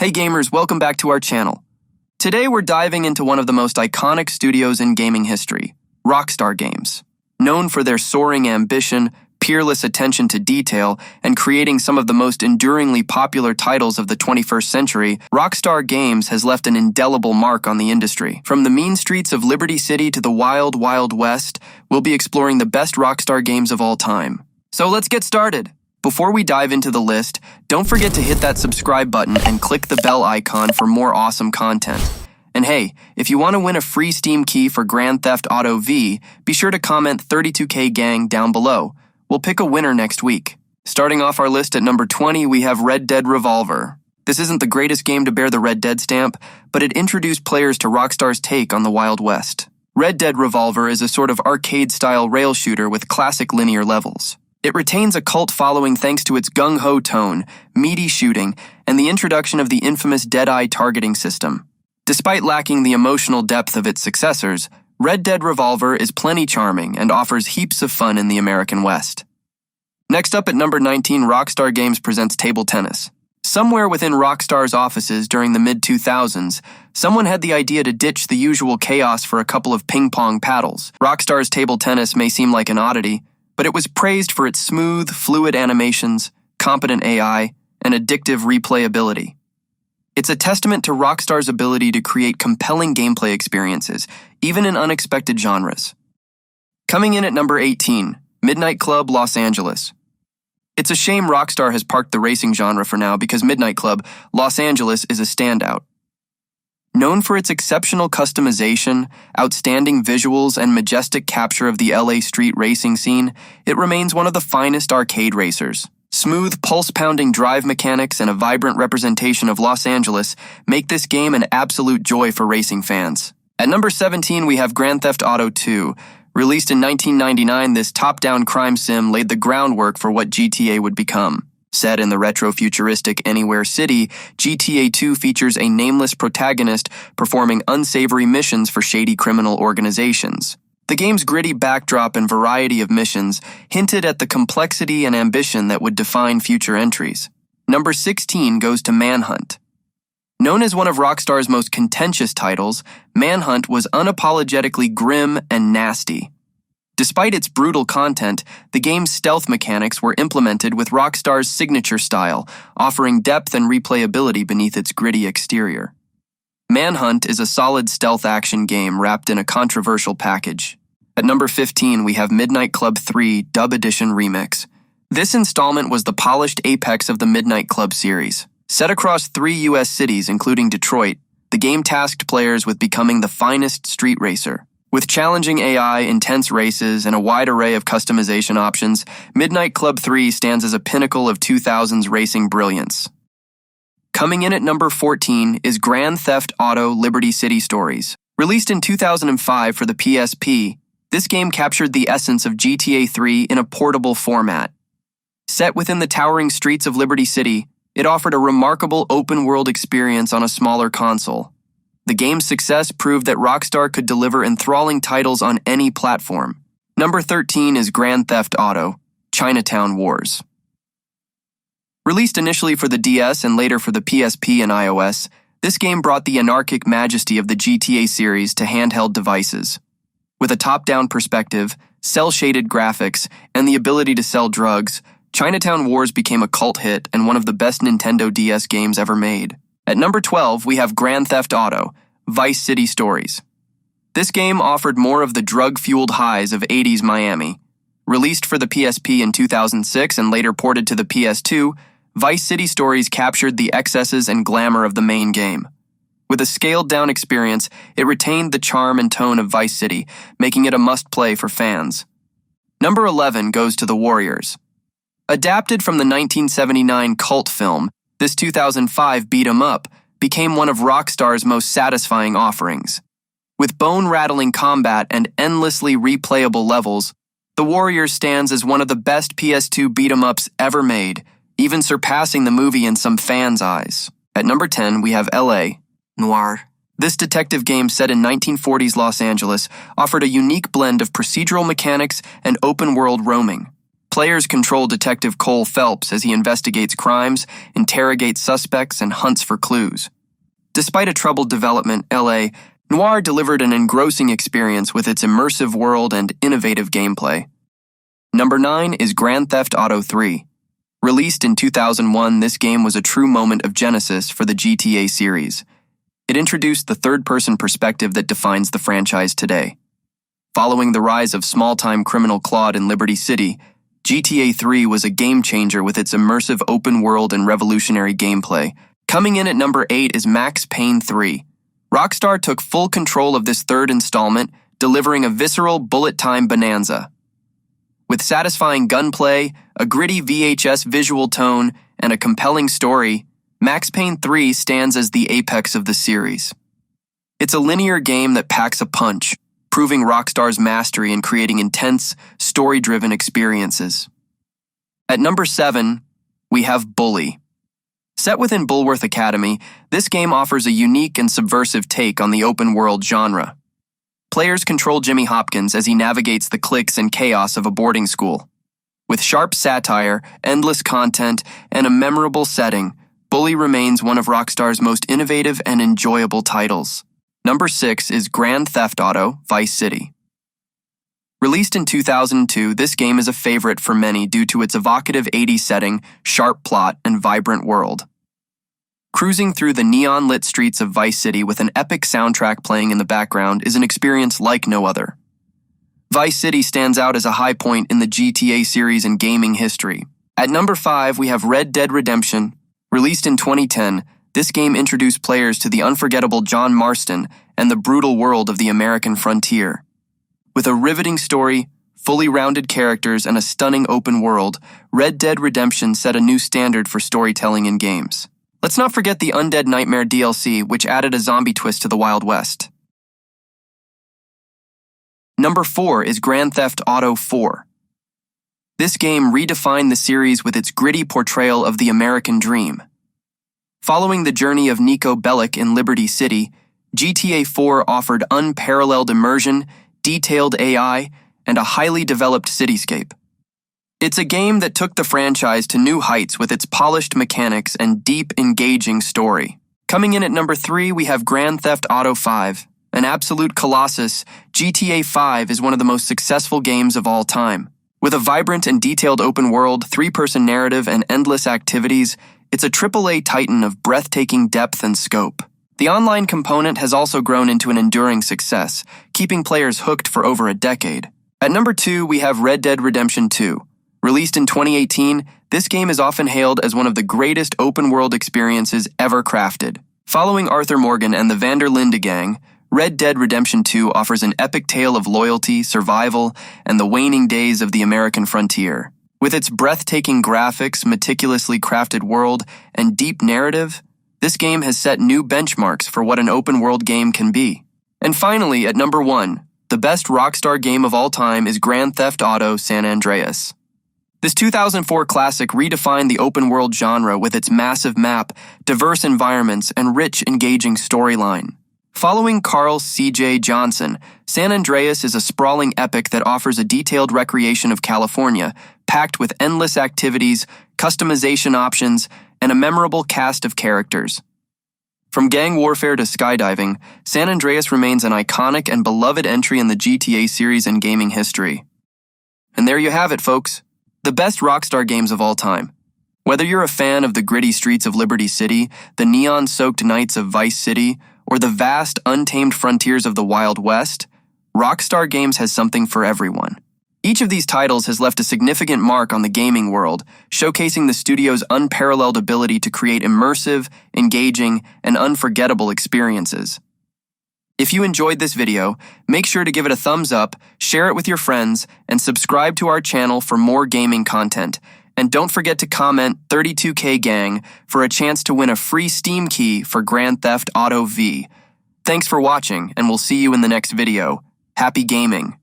Hey gamers, welcome back to our channel. Today we're diving into one of the most iconic studios in gaming history, Rockstar Games. Known for their soaring ambition, peerless attention to detail, and creating some of the most enduringly popular titles of the 21st century, Rockstar Games has left an indelible mark on the industry. From the mean streets of Liberty City to the wild, wild west, we'll be exploring the best Rockstar games of all time. So let's get started. Before we dive into the list, don't forget to hit that subscribe button and click the bell icon for more awesome content. And hey, if you want to win a free Steam key for Grand Theft Auto V, be sure to comment 32K Gang down below. We'll pick a winner next week. Starting off our list at number 20, we have Red Dead Revolver. This isn't the greatest game to bear the Red Dead stamp, but it introduced players to Rockstar's take on the Wild West. Red Dead Revolver is a sort of arcade-style rail shooter with classic linear levels. It retains a cult following thanks to its gung-ho tone, meaty shooting, and the introduction of the infamous dead-eye targeting system. Despite lacking the emotional depth of its successors, Red Dead Revolver is plenty charming and offers heaps of fun in the American West. Next up at number 19, Rockstar Games presents table tennis. Somewhere within Rockstar's offices during the mid-2000s, someone had the idea to ditch the usual chaos for a couple of ping-pong paddles. Rockstar's table tennis may seem like an oddity, but it was praised for its smooth, fluid animations, competent AI, and addictive replayability. It's a testament to Rockstar's ability to create compelling gameplay experiences, even in unexpected genres. Coming in at number 18, Midnight Club Los Angeles. It's a shame Rockstar has parked the racing genre for now because Midnight Club Los Angeles is a standout. Known for its exceptional customization, outstanding visuals, and majestic capture of the LA street racing scene, it remains one of the finest arcade racers. Smooth, pulse-pounding drive mechanics and a vibrant representation of Los Angeles make this game an absolute joy for racing fans. At number 17, we have Grand Theft Auto 2. Released in 1999, this top-down crime sim laid the groundwork for what GTA would become. Set in the retro-futuristic Anywhere City, GTA 2 features a nameless protagonist performing unsavory missions for shady criminal organizations. The game's gritty backdrop and variety of missions hinted at the complexity and ambition that would define future entries. Number 16 goes to Manhunt. Known as one of Rockstar's most contentious titles, Manhunt was unapologetically grim and nasty. Despite its brutal content, the game's stealth mechanics were implemented with Rockstar's signature style, offering depth and replayability beneath its gritty exterior. Manhunt is a solid stealth action game wrapped in a controversial package. At number 15, we have Midnight Club 3 Dub Edition Remix. This installment was the polished apex of the Midnight Club series. Set across 3 U.S. cities, including Detroit, the game tasked players with becoming the finest street racer. With challenging AI, intense races, and a wide array of customization options, Midnight Club 3 stands as a pinnacle of 2000s racing brilliance. Coming in at number 14 is Grand Theft Auto Liberty City Stories. Released in 2005 for the PSP, this game captured the essence of GTA 3 in a portable format. Set within the towering streets of Liberty City, it offered a remarkable open-world experience on a smaller console. The game's success proved that Rockstar could deliver enthralling titles on any platform. Number 13 is Grand Theft Auto Chinatown Wars. Released initially for the DS and later for the PSP and iOS, this game brought the anarchic majesty of the GTA series to handheld devices. With a top-down perspective, cel-shaded graphics, and the ability to sell drugs, Chinatown Wars became a cult hit and one of the best Nintendo DS games ever made. At number 12, we have Grand Theft Auto Vice City Stories. This game offered more of the drug-fueled highs of 80s Miami. Released for the PSP in 2006 and later ported to the PS2, Vice City Stories captured the excesses and glamour of the main game. With a scaled-down experience, it retained the charm and tone of Vice City, making it a must-play for fans. Number 11 goes to The Warriors. Adapted from the 1979 cult film, this 2005 beat-em-up became one of Rockstar's most satisfying offerings. With bone-rattling combat and endlessly replayable levels, The Warriors stands as one of the best PS2 beat-em-ups ever made, even surpassing the movie in some fans' eyes. At number 10, we have L.A. Noire. This detective game set in 1940s Los Angeles offered a unique blend of procedural mechanics and open-world roaming. Players control Detective Cole Phelps as he investigates crimes, interrogates suspects, and hunts for clues. Despite a troubled development, LA Noire delivered an engrossing experience with its immersive world and innovative gameplay. Number 9 is Grand Theft Auto 3. Released in 2001, this game was a true moment of genesis for the GTA series. It introduced the third-person perspective that defines the franchise today. Following the rise of small-time criminal Claude in Liberty City, GTA 3 was a game-changer with its immersive open world and revolutionary gameplay. Coming in at number 8 is Max Payne 3. Rockstar took full control of this third installment, delivering a visceral bullet-time bonanza. With satisfying gunplay, a gritty VHS visual tone, and a compelling story, Max Payne 3 stands as the apex of the series. It's a linear game that packs a punch, proving Rockstar's mastery in creating intense, story-driven experiences. At number 7, we have Bully. Set within Bulworth Academy, this game offers a unique and subversive take on the open-world genre. Players control Jimmy Hopkins as he navigates the cliques and chaos of a boarding school. With sharp satire, endless content, and a memorable setting, Bully remains one of Rockstar's most innovative and enjoyable titles. Number 6 is Grand Theft Auto Vice City. Released in 2002, this game is a favorite for many due to its evocative 80s setting, sharp plot, and vibrant world. Cruising through the neon-lit streets of Vice City with an epic soundtrack playing in the background is an experience like no other. Vice City stands out as a high point in the GTA series and gaming history. At number 5, we have Red Dead Redemption. Released in 2010, this game introduced players to the unforgettable John Marston and the brutal world of the American frontier. With a riveting story, fully rounded characters, and a stunning open world, Red Dead Redemption set a new standard for storytelling in games. Let's not forget the Undead Nightmare DLC, which added a zombie twist to the Wild West. Number 4 is Grand Theft Auto 4. This game redefined the series with its gritty portrayal of the American dream. Following the journey of Nico Bellic in Liberty City, GTA 4 offered unparalleled immersion, detailed AI, and a highly developed cityscape. It's a game that took the franchise to new heights with its polished mechanics and deep, engaging story. Coming in at number 3, we have Grand Theft Auto 5. An absolute colossus, GTA 5 is one of the most successful games of all time. With a vibrant and detailed open world, three-person narrative, and endless activities, it's a AAA titan of breathtaking depth and scope. The online component has also grown into an enduring success, keeping players hooked for over a decade. At number 2, we have Red Dead Redemption 2. Released in 2018, this game is often hailed as one of the greatest open-world experiences ever crafted. Following Arthur Morgan and the Van der Linde gang, Red Dead Redemption 2 offers an epic tale of loyalty, survival, and the waning days of the American frontier. With its breathtaking graphics, meticulously crafted world, and deep narrative, this game has set new benchmarks for what an open-world game can be. And finally, at number 1, the best Rockstar game of all time is Grand Theft Auto San Andreas. This 2004 classic redefined the open-world genre with its massive map, diverse environments, and rich, engaging storyline. Following Carl C.J. Johnson, San Andreas is a sprawling epic that offers a detailed recreation of California, packed with endless activities, customization options, and a memorable cast of characters. From gang warfare to skydiving, San Andreas remains an iconic and beloved entry in the GTA series and gaming history. And there you have it, folks. The best Rockstar games of all time. Whether you're a fan of the gritty streets of Liberty City, the neon-soaked nights of Vice City, or the vast, untamed frontiers of the Wild West, Rockstar Games has something for everyone. Each of these titles has left a significant mark on the gaming world, showcasing the studio's unparalleled ability to create immersive, engaging, and unforgettable experiences. If you enjoyed this video, make sure to give it a thumbs up, share it with your friends, and subscribe to our channel for more gaming content. And don't forget to comment 32K Gang for a chance to win a free Steam key for Grand Theft Auto V. Thanks for watching, and we'll see you in the next video. Happy gaming!